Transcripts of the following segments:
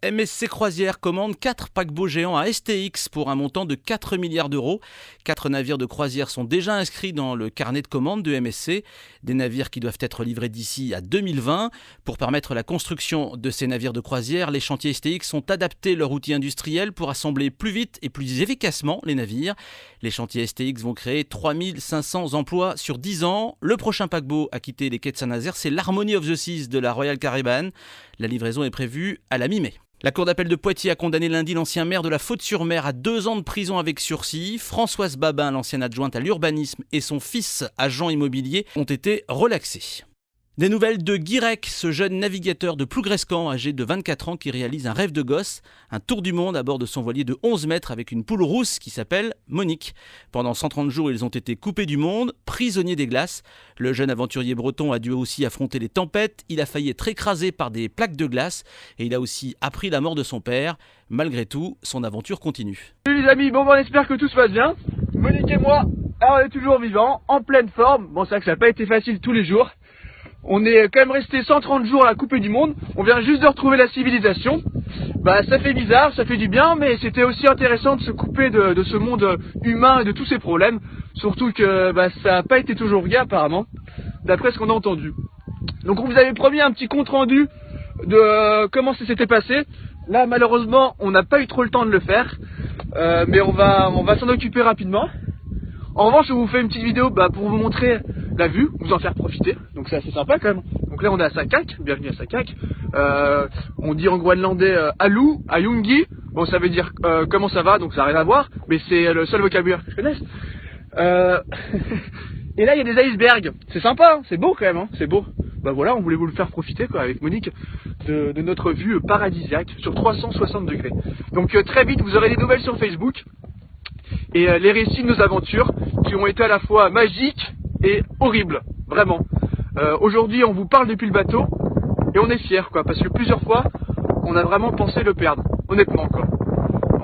MSC Croisières commande 4 paquebots géants à STX pour un montant de 4 milliards d'euros. 4 navires de croisière sont déjà inscrits dans le carnet de commandes de MSC. Des navires qui doivent être livrés d'ici à 2020. Pour permettre la construction de ces navires de croisière, les chantiers STX ont adapté leur outil industriel pour assembler plus vite et plus efficacement les navires. Les chantiers STX vont créer 3500 emplois sur 10 ans. Le prochain paquebot à quitter les quais de Saint-Nazaire, c'est l'Harmony of the Seas de la Royal Caribbean. La livraison est prévue à la mi-mai. La Cour d'appel de Poitiers a condamné lundi l'ancien maire de la Faute-sur-Mer à 2 ans de prison avec sursis. Françoise Babin, l'ancienne adjointe à l'urbanisme, et son fils, agent immobilier, ont été relaxés. Des nouvelles de Guirec, ce jeune navigateur de Plougrescan, âgé de 24 ans, qui réalise un rêve de gosse, un tour du monde à bord de son voilier de 11 mètres avec une poule rousse qui s'appelle Monique. Pendant 130 jours, ils ont été coupés du monde, prisonniers des glaces. Le jeune aventurier breton a dû aussi affronter les tempêtes. Il a failli être écrasé par des plaques de glace et il a aussi appris la mort de son père. Malgré tout, son aventure continue. Salut les amis, on espère que tout se passe bien. Monique et moi, on est toujours vivants, en pleine forme. Bon, c'est vrai que ça n'a pas été facile tous les jours. On est quand même resté 130 jours à la coupée du monde. On vient juste de retrouver la civilisation. Ça fait bizarre, ça fait du bien, mais c'était aussi intéressant de se couper de ce monde humain et de tous ses problèmes. Surtout que ça n'a pas été toujours le cas apparemment, d'après ce qu'on a entendu. Donc on vous avait promis un petit compte rendu de comment ça s'était passé. Là malheureusement on n'a pas eu trop le temps de le faire, mais on va s'en occuper rapidement. En revanche, je vous fais une petite vidéo pour vous montrer la vue, vous en faire profiter. Donc c'est assez sympa quand même. Donc là on est à Sakak, bienvenue à Sakak. On dit en groenlandais Alou, Ayungi. Bon, ça veut dire comment ça va, donc ça n'a rien à voir, mais c'est le seul vocabulaire que je connaisse. Et là il y a des icebergs, c'est sympa, hein, c'est beau quand même, hein, c'est beau. Voilà, on voulait vous le faire profiter quoi, avec Monique de notre vue paradisiaque sur 360 degrés. Donc très vite vous aurez des nouvelles sur Facebook. Et les récits de nos aventures qui ont été à la fois magiques et horribles, vraiment. Aujourd'hui on vous parle depuis le bateau et on est fiers quoi, parce que plusieurs fois on a vraiment pensé le perdre, honnêtement quoi.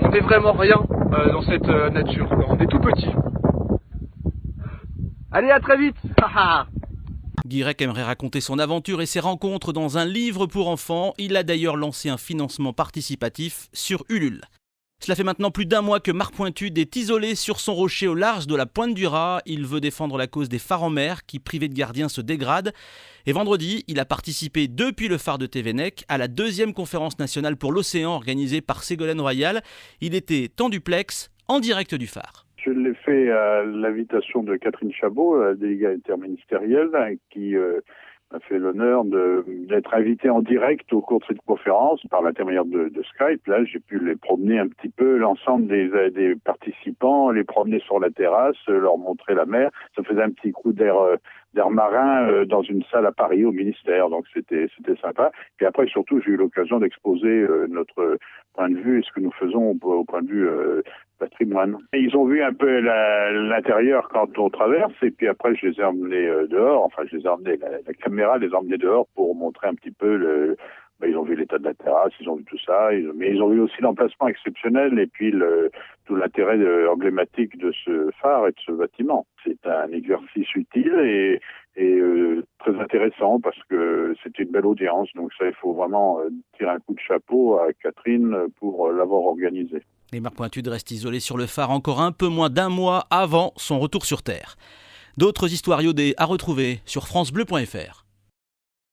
On n'est vraiment rien dans cette nature quoi. On est tout petit. Allez, à très vite. Guirec aimerait raconter son aventure et ses rencontres dans un livre pour enfants. Il a d'ailleurs lancé un financement participatif sur Ulule. Cela fait maintenant plus d'un mois que Marc Pointude est isolé sur son rocher au large de la Pointe du Raz. Il veut défendre la cause des phares en mer qui, privés de gardiens, se dégradent. Et vendredi, il a participé depuis le phare de Tvénec à la 2e conférence nationale pour l'océan organisée par Ségolène Royal. Il était en duplex, en direct du phare. Je l'ai fait à l'invitation de Catherine Chabot, la déléguée interministérielle, qui m'a fait l'honneur d'être invité en direct au cours de cette conférence par l'intermédiaire de Skype. Là, j'ai pu les promener un petit peu, l'ensemble des participants, les promener sur la terrasse, leur montrer la mer. Ça faisait un petit coup d'air marin dans une salle à Paris au ministère, donc c'était sympa. Puis après, surtout, j'ai eu l'occasion d'exposer notre point de vue et ce que nous faisons au point de vue patrimoine. Et ils ont vu un peu l'intérieur quand on traverse, et puis après je les ai emmenés dehors, enfin je les ai emmenés, la caméra les a emmenés dehors pour montrer un petit peu ils ont vu l'état de la terrasse, ils ont vu tout ça, mais ils ont vu aussi l'emplacement exceptionnel et puis tout l'intérêt emblématique de ce phare et de ce bâtiment. C'est un exercice utile et très intéressant parce que c'est une belle audience, donc ça il faut vraiment tirer un coup de chapeau à Catherine pour l'avoir organisé. Et Marc Pointude reste isolé sur le phare encore un peu moins d'un mois avant son retour sur Terre. D'autres histoires iodées à retrouver sur francebleu.fr.